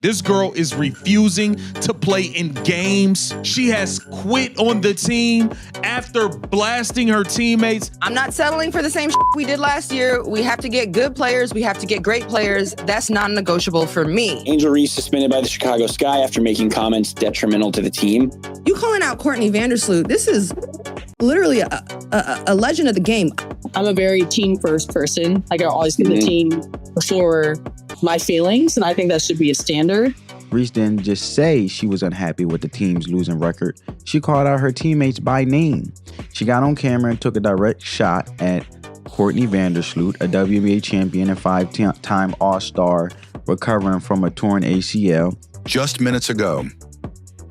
This girl is refusing to play in games. She has quit on the team after blasting her teammates. I'm not settling for the same we did last year. We have to get good players. We have to get great players. That's non-negotiable for me. Angel Reese suspended by the Chicago Sky after making comments detrimental to the team. You calling out Courtney Vandersloot? This is literally a legend of the game. I'm a very team-first person. Like, I always put the team before my feelings, and I think that should be a standard. Reese didn't just say she was unhappy with the team's losing record. She called out her teammates by name. She got on camera and took a direct shot at Courtney Vandersloot, a WNBA champion and five-time All-Star, recovering from a torn ACL. Just minutes ago,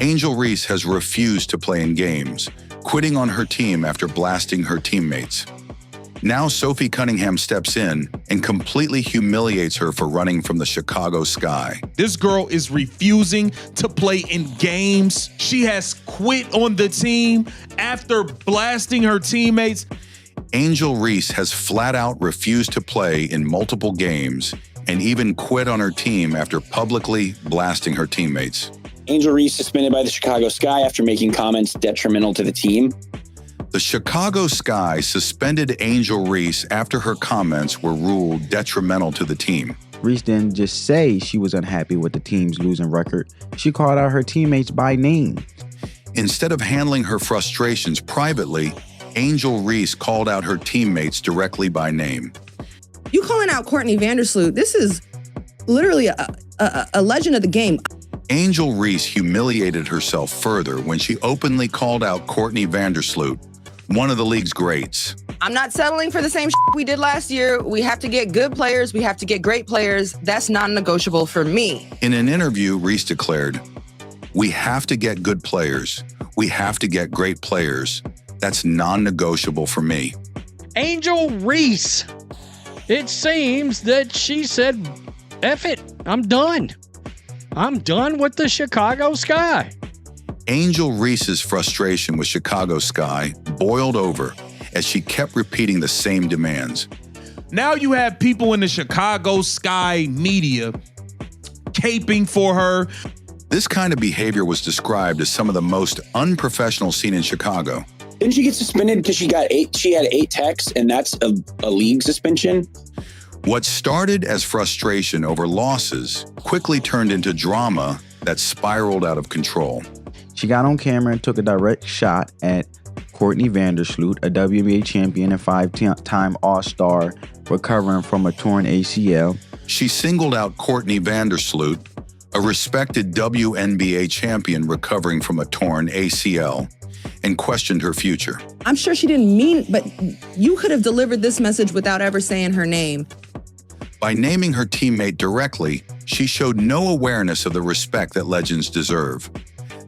Angel Reese has refused to play in games, quitting on her team after blasting her teammates. Now Sophie Cunningham steps in and completely humiliates her for running from the Chicago Sky. This girl is refusing to play in games. She has quit on the team after blasting her teammates. Angel Reese has flat out refused to play in multiple games and even quit on her team after publicly blasting her teammates. Angel Reese suspended by the Chicago Sky after making comments detrimental to the team. The Chicago Sky suspended Angel Reese after her comments were ruled detrimental to the team. Reese didn't just say she was unhappy with the team's losing record. She called out her teammates by name. Instead of handling her frustrations privately, Angel Reese called out her teammates directly by name. You calling out Courtney Vandersloot? This is literally a legend of the game. Angel Reese humiliated herself further when she openly called out Courtney Vandersloot, one of the league's greats. I'm not settling for the same we did last year. We have to get good players. We have to get great players. That's non-negotiable for me. In an interview, Reese declared, "We have to get good players. We have to get great players. That's non-negotiable for me." Angel Reese. It seems that she said, F it, I'm done. I'm done with the Chicago Sky. Angel Reese's frustration with Chicago Sky boiled over as she kept repeating the same demands. Now you have people in the Chicago Sky media caping for her. This kind of behavior was described as some of the most unprofessional seen in Chicago. Didn't she get suspended because she had 8 techs, and that's a league suspension? What started as frustration over losses quickly turned into drama that spiraled out of control. She got on camera and took a direct shot at Courtney Vandersloot, a WNBA champion and five-time All-Star, recovering from a torn ACL. She singled out Courtney Vandersloot, a respected WNBA champion recovering from a torn ACL, and questioned her future. I'm sure she didn't mean, but you could have delivered this message without ever saying her name. By naming her teammate directly, she showed no awareness of the respect that legends deserve.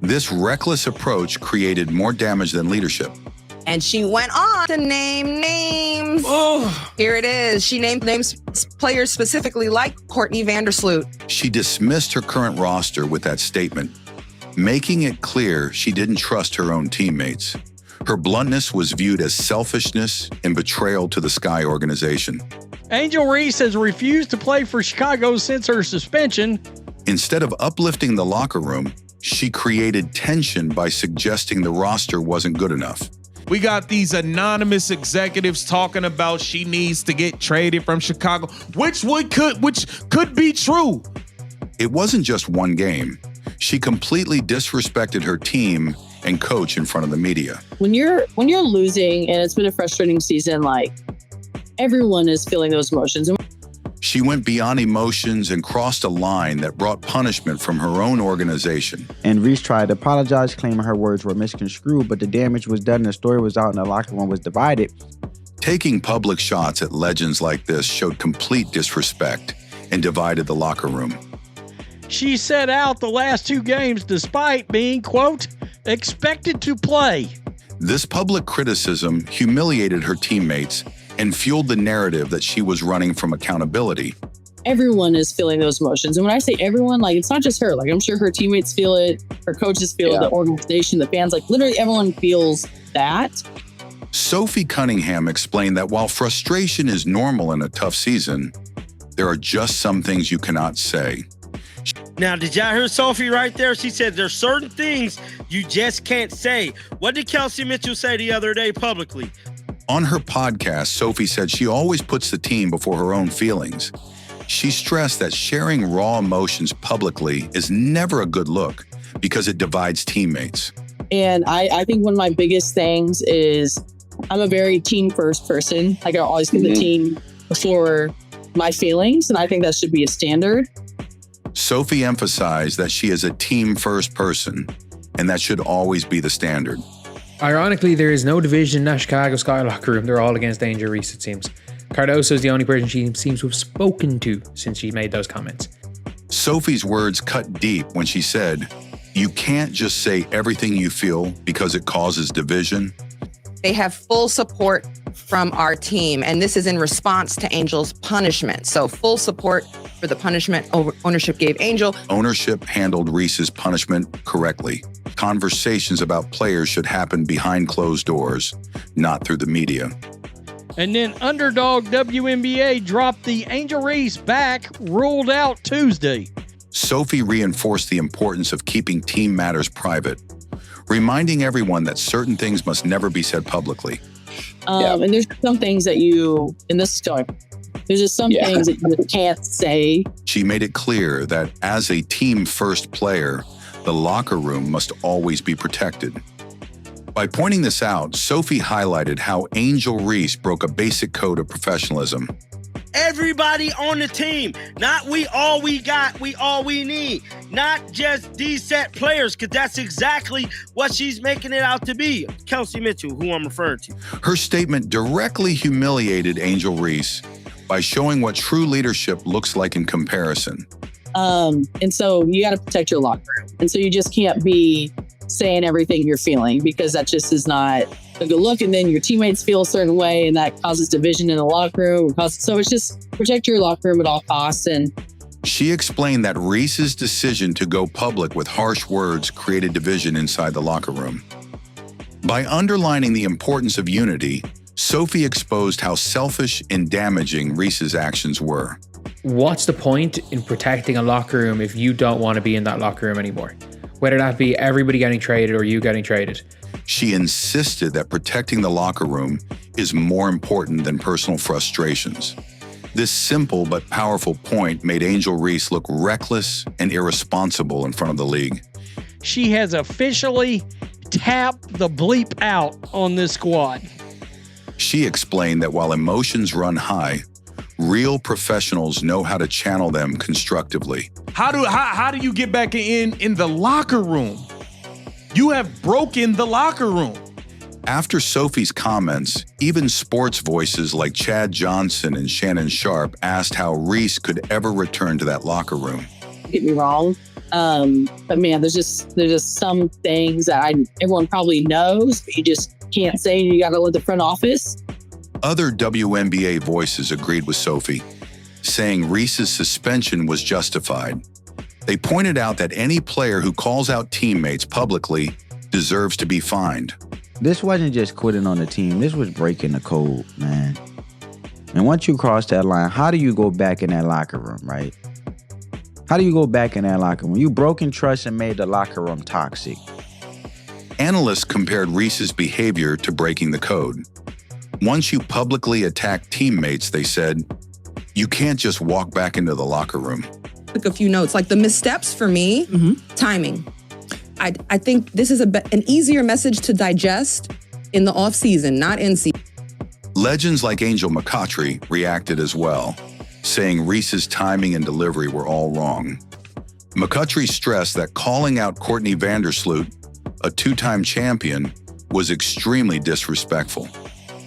This reckless approach created more damage than leadership. And she went on to name names. Oh. Here it is. She named names players specifically like Courtney Vandersloot. She dismissed her current roster with that statement, making it clear she didn't trust her own teammates. Her bluntness was viewed as selfishness and betrayal to the Sky organization. Angel Reese has refused to play for Chicago since her suspension. Instead of uplifting the locker room, she created tension by suggesting the roster wasn't good enough. We got these anonymous executives talking about she needs to get traded from Chicago, which could be true. It wasn't just one game. She completely disrespected her team and coach in front of the media. When you're losing and it's been a frustrating season, like, everyone is feeling those emotions. She went beyond emotions and crossed a line that brought punishment from her own organization. And Reese tried to apologize, claiming her words were misconstrued, but the damage was done and the story was out and the locker room was divided. Taking public shots at legends like this showed complete disrespect and divided the locker room. She set out the last 2 games despite being, quote, expected to play. This public criticism humiliated her teammates and fueled the narrative that she was running from accountability. Everyone is feeling those emotions. And when I say everyone, like, it's not just her. Like, I'm sure her teammates feel it, her coaches feel it, the organization, the fans, like, literally everyone feels that. Sophie Cunningham explained that while frustration is normal in a tough season, there are just some things you cannot say. Now, did y'all hear Sophie right there? She said there's certain things you just can't say. What did Kelsey Mitchell say the other day publicly? On her podcast, Sophie said she always puts the team before her own feelings. She stressed that sharing raw emotions publicly is never a good look because it divides teammates. And I think one of my biggest things is I'm a very team first person. Like I always put the team before my feelings. And I think that should be a standard. Sophie emphasized that she is a team first person, and that should always be the standard. Ironically, there is no division in that Chicago Sky locker room. They're all against Angel Reese, it seems. Cardoso is the only person she seems to have spoken to since she made those comments. Sophie's words cut deep when she said, "You can't just say everything you feel because it causes division." They have full support from our team, and this is in response to Angel's punishment. So full support for the punishment ownership gave Angel. Ownership handled Reese's punishment correctly. Conversations about players should happen behind closed doors, not through the media. And then Underdog WNBA dropped the Angel Reese back, ruled out Tuesday. Sophie reinforced the importance of keeping team matters private, reminding everyone that certain things must never be said publicly. And there's some things that there's just some things that you can't say. She made it clear that as a team first player, the locker room must always be protected. By pointing this out, Sophie highlighted how Angel Reese broke a basic code of professionalism. Everybody on the team, not we all we got, we all we need. Not just these set players, because that's exactly what she's making it out to be. Kelsey Mitchell, who I'm referring to. Her statement directly humiliated Angel Reese by showing what true leadership looks like in comparison. And so you got to protect your locker room. And so you just can't be saying everything you're feeling, because that just is not a good look. And then your teammates feel a certain way, and that causes division in the locker room. So it's just protect your locker room at all costs. And she explained that Reese's decision to go public with harsh words created division inside the locker room. By underlining the importance of unity, Sophie exposed how selfish and damaging Reese's actions were. What's the point in protecting a locker room if you don't want to be in that locker room anymore? Whether that be everybody getting traded or you getting traded. She insisted that protecting the locker room is more important than personal frustrations. This simple but powerful point made Angel Reese look reckless and irresponsible in front of the league. She has officially tapped the bleep out on this squad. She explained that while emotions run high, real professionals know how to channel them constructively. How do you get back in the locker room? You have broken the locker room. After Sophie's comments, even sports voices like Chad Johnson and Shannon Sharp asked how Reese could ever return to that locker room. don't get me wrong. But man, there's just some things that everyone probably knows, but you just can't say. You got to let the front office. Other WNBA voices agreed with Sophie, saying Reese's suspension was justified. They pointed out that any player who calls out teammates publicly deserves to be fined. This wasn't just quitting on the team. This was breaking the code, man. And once you cross that line, how do you go back in that locker room, right? How do you go back in that locker room? You broken trust and made the locker room toxic. Analysts compared Reese's behavior to breaking the code. Once you publicly attack teammates, they said, you can't just walk back into the locker room. Took a few notes, like the missteps for me, timing. I think this is an easier message to digest in the off season, not in season. Legends like Angel McCoughtry reacted as well, saying Reese's timing and delivery were all wrong. McCoughtry stressed that calling out Courtney Vandersloot, a two-time champion, was extremely disrespectful.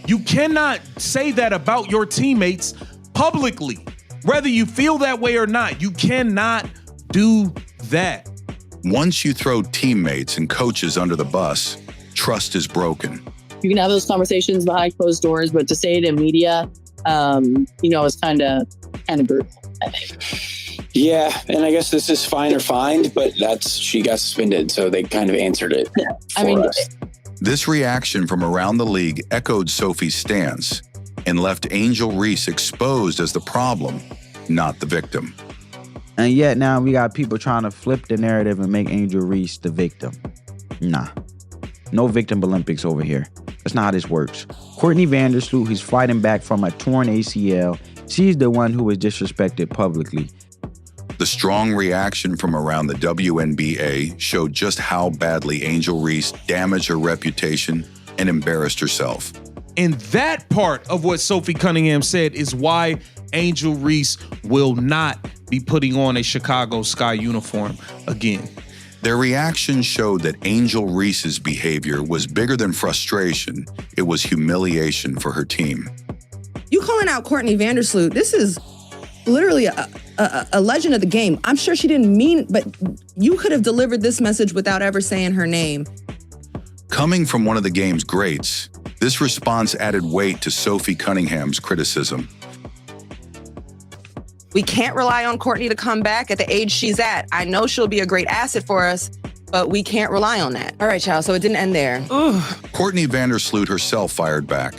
You cannot say that about your teammates publicly. Whether you feel that way or not, you cannot do that. Once you throw teammates and coaches under the bus, trust is broken. You can have those conversations behind closed doors, but to say it in media, is kind of brutal, I think. Yeah, and I guess this is fine or fined, but she got suspended, so they kind of answered it for us. This reaction from around the league echoed Sophie's stance and left Angel Reese exposed as the problem, not the victim. And yet now we got people trying to flip the narrative and make Angel Reese the victim. Nah. No victim Olympics over here. That's not how this works. Courtney Vandersloot, who's fighting back from a torn ACL, she's the one who was disrespected publicly. The strong reaction from around the WNBA showed just how badly Angel Reese damaged her reputation and embarrassed herself. And that part of what Sophie Cunningham said is why Angel Reese will not be putting on a Chicago Sky uniform again. Their reaction showed that Angel Reese's behavior was bigger than frustration. It was humiliation for her team. You calling out Courtney Vandersloot, this is literally a legend of the game. I'm sure she didn't mean, but you could have delivered this message without ever saying her name. Coming from one of the game's greats, this response added weight to Sophie Cunningham's criticism. We can't rely on Courtney to come back at the age she's at. I know she'll be a great asset for us, but we can't rely on that. All right, child, so it didn't end there. Ugh. Courtney Vandersloot herself fired back,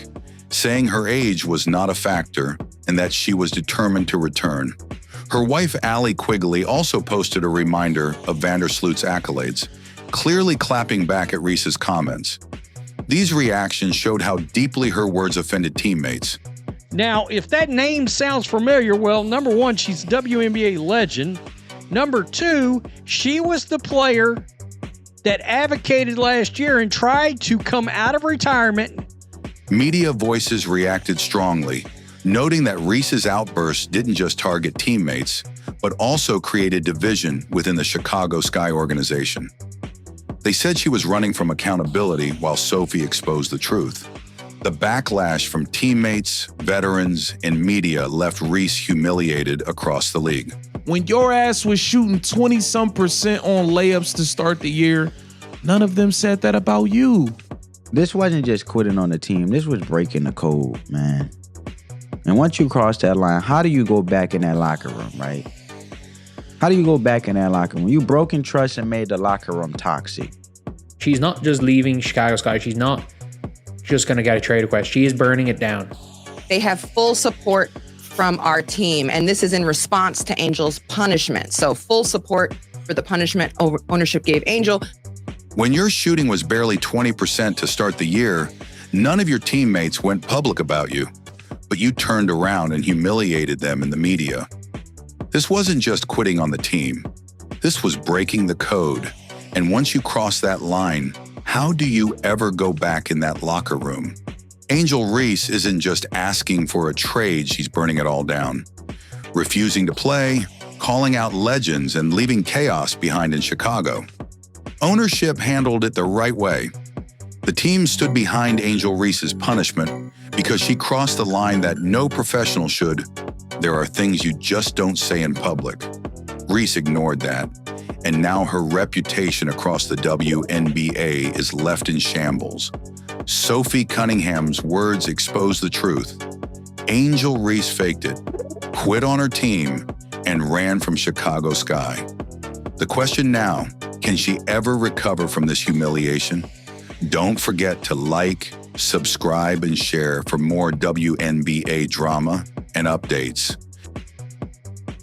saying her age was not a factor and that she was determined to return. Her wife, Allie Quigley, also posted a reminder of Vandersloot's accolades, clearly clapping back at Reese's comments. These reactions showed how deeply her words offended teammates. Now, if that name sounds familiar, well, number one, she's a WNBA legend. Number two, she was the player that advocated last year and tried to come out of retirement. Media voices reacted strongly, noting that Reese's outbursts didn't just target teammates, but also created division within the Chicago Sky organization. They said she was running from accountability while Sophie exposed the truth. The backlash from teammates, veterans, and media left Reese humiliated across the league. When your ass was shooting 20-some% on layups to start the year, none of them said that about you. This wasn't just quitting on the team. This was breaking the code, man. And once you cross that line, how do you go back in that locker room, right? How do you go back in that locker room? You broken trust and made the locker room toxic. She's not just leaving Chicago Sky. She's not just going to get a trade request. She is burning it down. They have full support from our team, and this is in response to Angel's punishment. So full support for the punishment ownership gave Angel. When your shooting was barely 20% to start the year, none of your teammates went public about you, but you turned around and humiliated them in the media. This wasn't just quitting on the team. This was breaking the code. And once you cross that line, how do you ever go back in that locker room? Angel Reese isn't just asking for a trade, she's burning it all down. Refusing to play, calling out legends, and leaving chaos behind in Chicago. Ownership handled it the right way. The team stood behind Angel Reese's punishment because she crossed the line that no professional should. There are things you just don't say in public. Reese ignored that. And now her reputation across the WNBA is left in shambles. Sophie Cunningham's words expose the truth. Angel Reese faked it, quit on her team, and ran from Chicago Sky. The question now, can she ever recover from this humiliation? Don't forget to like, subscribe, and share for more WNBA drama and updates.